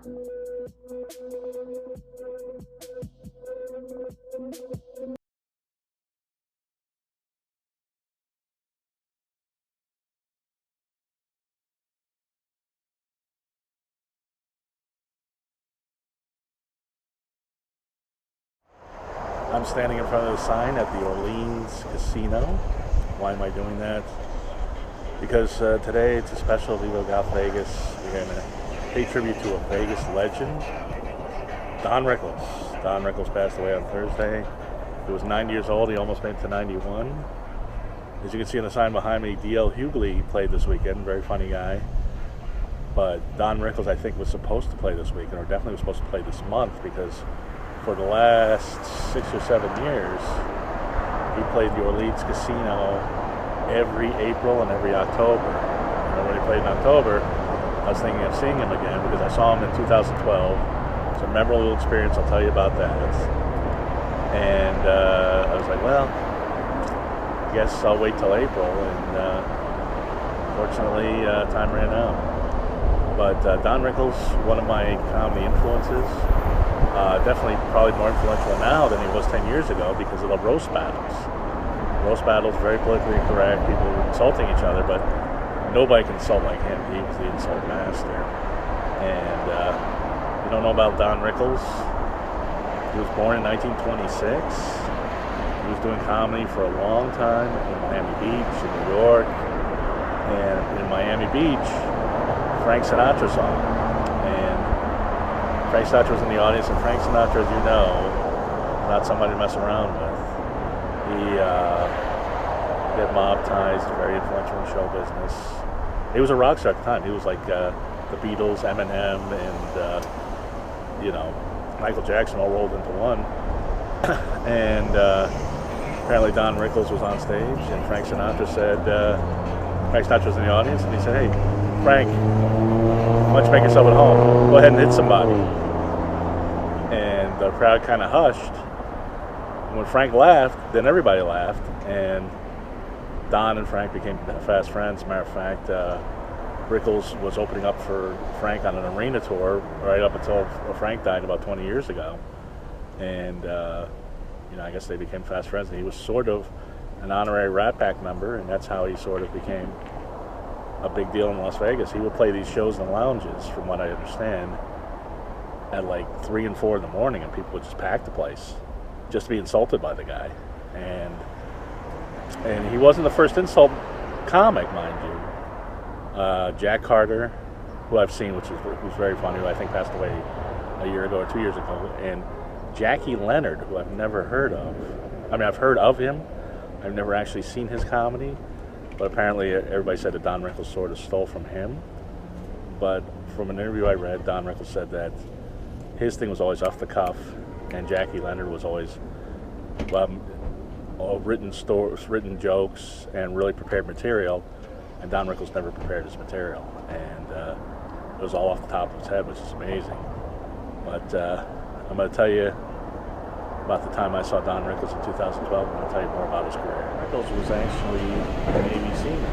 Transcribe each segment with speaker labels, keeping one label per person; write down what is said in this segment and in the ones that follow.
Speaker 1: I'm standing in front of the sign at the Orleans Casino. Why am I doing that? Because today it's a special Vivo Golf Vegas. We're going to pay tribute to a Vegas legend, Don Rickles. Don Rickles passed away on Thursday. He was 90 years old. He almost made it to 91. As you can see on the sign behind me, D.L. Hughley played this weekend. Very funny guy. But Don Rickles, I think, was supposed to play this weekend, or definitely was supposed to play this month, because for the last 6 or 7 years, he played the Orleans Casino every April and every October. And when he played in October, I was thinking of seeing him again because I saw him in 2012. It's a memorable experience. I'll tell you about that. And I was like, well, I guess I'll wait till April. And fortunately, time ran out. But Don Rickles, one of my comedy influences. Definitely probably more influential now than he was 10 years ago because of the roast battles. Roast battles, very politically correct, people insulting each other, but nobody can insult like him. He was the insult master. And you don't know about Don Rickles? He was born in 1926. He was doing comedy for a long time in Miami Beach, in New York. And in Miami Beach, Frank Sinatra saw him. Frank Sinatra was in the audience, and Frank Sinatra, as you know, not somebody to mess around with. He had mob ties, very influential in show business. He was a rock star at the time. He was like the Beatles, Eminem, and Michael Jackson all rolled into one. And apparently Don Rickles was on stage, and Frank Sinatra was in the audience, and he said, "Hey, Frank, why don't you make yourself at home? Go ahead and hit somebody." And the crowd kind of hushed. And when Frank laughed, then everybody laughed. And Don and Frank became fast friends. As a matter of fact, Rickles was opening up for Frank on an arena tour right up until Frank died about 20 years ago. And, I guess they became fast friends. And he was sort of an honorary Rat Pack member, and that's how he sort of became a big deal in Las Vegas. He would play these shows in lounges, from what I understand, at like 3 and 4 in the morning, and people would just pack the place just to be insulted by the guy. And he wasn't the first insult comic, mind you. Jack Carter, who I've seen, who's very funny, who I think passed away a year ago or 2 years ago, and Jackie Leonard, who I've never heard of. I mean, I've heard of him. I've never actually seen his comedy. But apparently everybody said that Don Rickles sort of stole from him. But from an interview I read, Don Rickles said that his thing was always off the cuff, and Jackie Leonard was always written jokes and really prepared material, and Don Rickles never prepared his material. And it was all off the top of his head, which is amazing. But I'm going to tell you about the time I saw Don Rickles in 2012. I'm going to tell you more about his career. Rickles was actually a Navy seaman.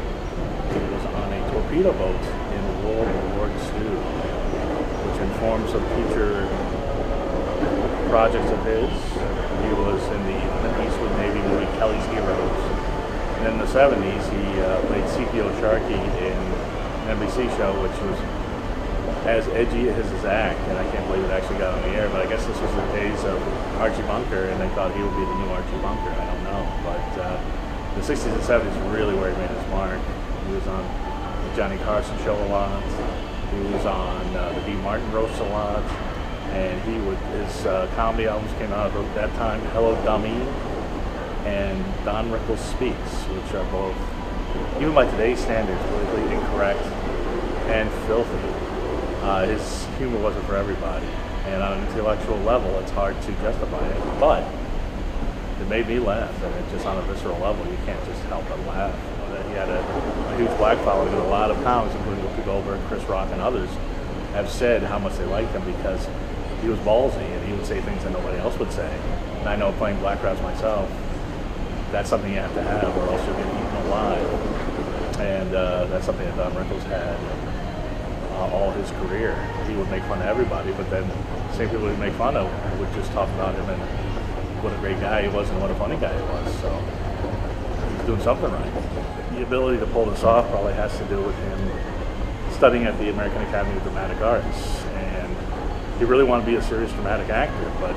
Speaker 1: He was on a torpedo boat in World War II, which informs some future projects of his. He was in the Eastwood Navy movie Kelly's Heroes. And in the 70s, he played CPO Sharkey in an NBC show, which was as edgy as his act, and I can't believe it actually got on the air, but I guess this was the days of Archie Bunker, and they thought he would be the new Archie Bunker. I don't know, but the 60s and 70s were really where he made his mark. He was on the Johnny Carson show a lot. He was on the Dean Martin roast a lot, and his comedy albums came out at that time, Hello Dummy and Don Rickles Speaks, which are both, even by today's standards, politically incorrect and filthy. His humor wasn't for everybody, and on an intellectual level, it's hard to justify it, but it made me laugh, and it just on a visceral level, you can't just help but laugh. He had a huge black following, and a lot of comics, including Whoopi Goldberg, Chris Rock, and others, have said how much they liked him because he was ballsy, and he would say things that nobody else would say. And I know playing black crowds myself, that's something you have to have, or else you'll get eaten alive. And that's something that Don Rickles had. all his career. He would make fun of everybody, but then the same people would make fun of would just talk about him and what a great guy he was and what a funny guy he was. So he's doing something right. The ability to pull this off probably has to do with him studying at the American Academy of Dramatic Arts, and he really wanted to be a serious dramatic actor, but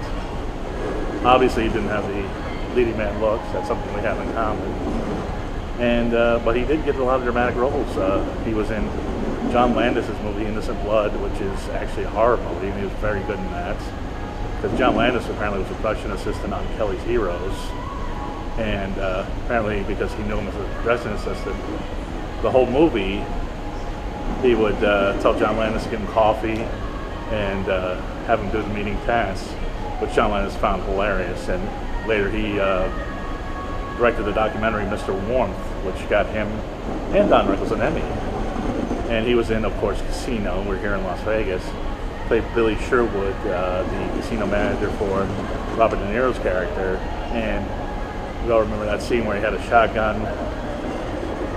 Speaker 1: obviously he didn't have the leading man looks. That's something we have in common. And but he did get a lot of dramatic roles. He was in John Landis's movie Innocent Blood, which is actually a horror movie, and he was very good in that. Because John Landis apparently was a production assistant on Kelly's Heroes, and apparently because he knew him as a production assistant, the whole movie he would tell John Landis to give him coffee and have him do the meeting tasks, which John Landis found hilarious. And later he directed the documentary Mr. Warmth, which got him and Don Rickles an Emmy. And he was in, of course, Casino. We're here in Las Vegas. Played Billy Sherwood, the casino manager for Robert De Niro's character. And we all remember that scene where he had a shotgun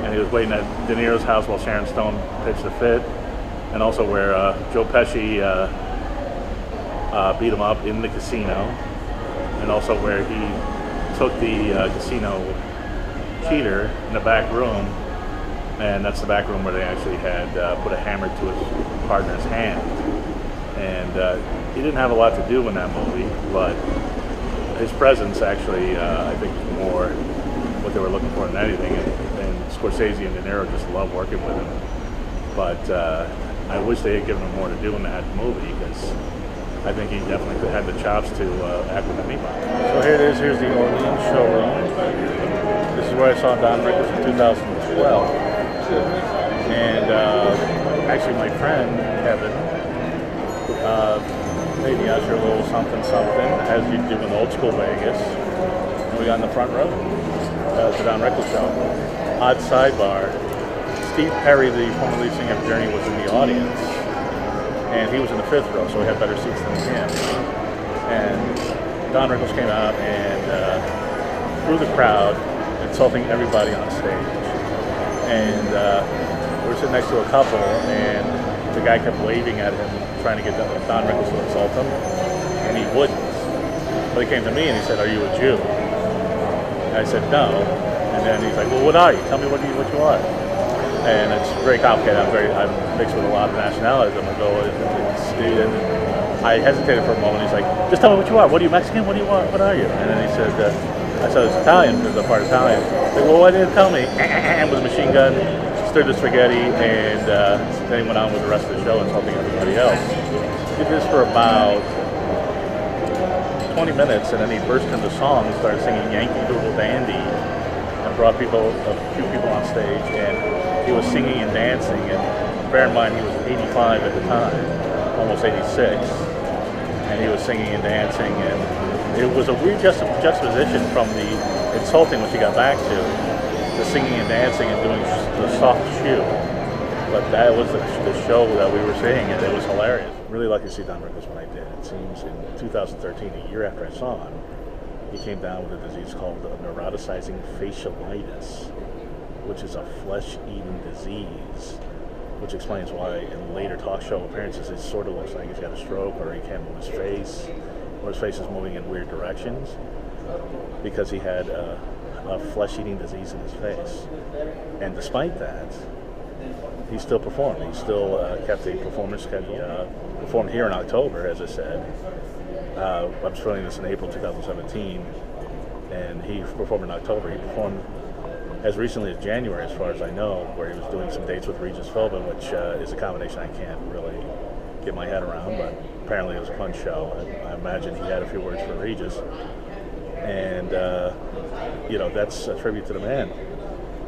Speaker 1: and he was waiting at De Niro's house while Sharon Stone pitched a fit. And also where Joe Pesci beat him up in the casino. And also where he took the casino cheater in the back room, and that's the back room where they actually had put a hammer to his partner's hand. And he didn't have a lot to do in that movie, but his presence actually, I think, was more what they were looking for than anything. And Scorsese and De Niro just loved working with him. But I wish they had given him more to do in that movie, because I think he definitely had the chops to act with anybody. So here it is. Here's the Orleans showroom. This is where I saw Don Rickles in 2012. And actually my friend, Kevin, made me usher a little something, as you do in old school Vegas. And we got in the front row to the Don Rickles show. Odd sidebar, Steve Perry, the former lead singer of Journey, was in the audience. And he was in the fifth row, so we had better seats than him. And Don Rickles came out and through the crowd, insulting everybody on stage. And we were sitting next to a couple, and the guy kept waving at him, trying to get Don Rickles to insult him, and he wouldn't. But he came to me and he said, "Are you a Jew?" And I said, "No." And then he's like, "Well, what are you? Tell me what you are." And it's very complicated. I'm mixed with a lot of nationalities. I'm gonna go and I hesitated for a moment. He's like, "Just tell me what you are. What are you, Mexican? What are you?" And then he said, "I said it's Italian, because I'm part Italian." He's like, "Well, why didn't you tell me?" And with a machine gun, stirred the spaghetti, and then he went on with the rest of the show, insulting everybody else. Did this for about 20 minutes, and then he burst into song and started singing Yankee Doodle Dandy, and brought a few people on stage, and he was singing and dancing. And bear in mind, he was 85 at the time, almost 86, and he was singing and dancing, and it was a weird juxtaposition from the insulting, which he got back to, the singing and dancing and doing the soft shoe. But that was the show that we were seeing, and it was hilarious. Really lucky to see Don Rickles when I did. It seems in 2013, a year after I saw him, he came down with a disease called neuroticizing fasciitis, which is a flesh-eating disease, which explains why in later talk show appearances it sort of looks like he's got a stroke, or he can't move his face, or his face is moving in weird directions, because he had a flesh-eating disease in his face. And despite that, he still performed. He still kept a performance schedule. Performed here in October, as I said. I'm filming this in April 2017, and he performed in October. He performed as recently as January, as far as I know, where he was doing some dates with Regis Philbin, which is a combination I can't really get my head around, but apparently it was a fun show. I imagine he had a few words for Regis, and that's a tribute to the man.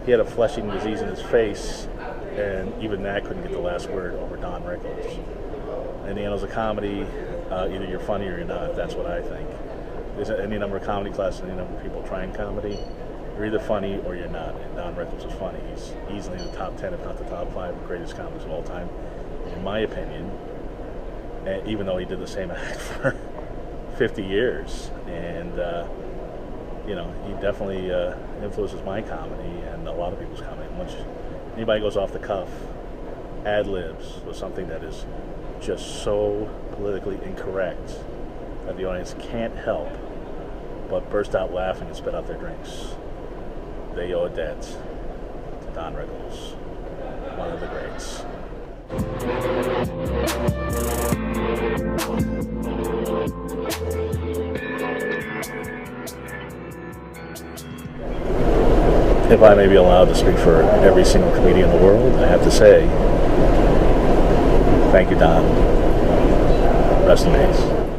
Speaker 1: He had a flesh-eating disease in his face, and even that couldn't get the last word over Don Rickles. And the annals of comedy, either you're funny or you're not. That's what I think. There's any number of comedy classes, any number of people trying comedy. You're either funny or you're not. And Don Rickles is funny. He's easily in the top 10, if not the top 5 greatest comics of all time, in my opinion. And even though he did the same act for 50 years, and he definitely influences my comedy and a lot of people's comedy. Once anybody goes off the cuff, ad-libs with something that is just so politically incorrect that the audience can't help but burst out laughing and spit out their drinks. They owe a debt to Don Rickles, one of the greats. If I may be allowed to speak for every single comedian in the world, I have to say, thank you, Don. Rest in peace.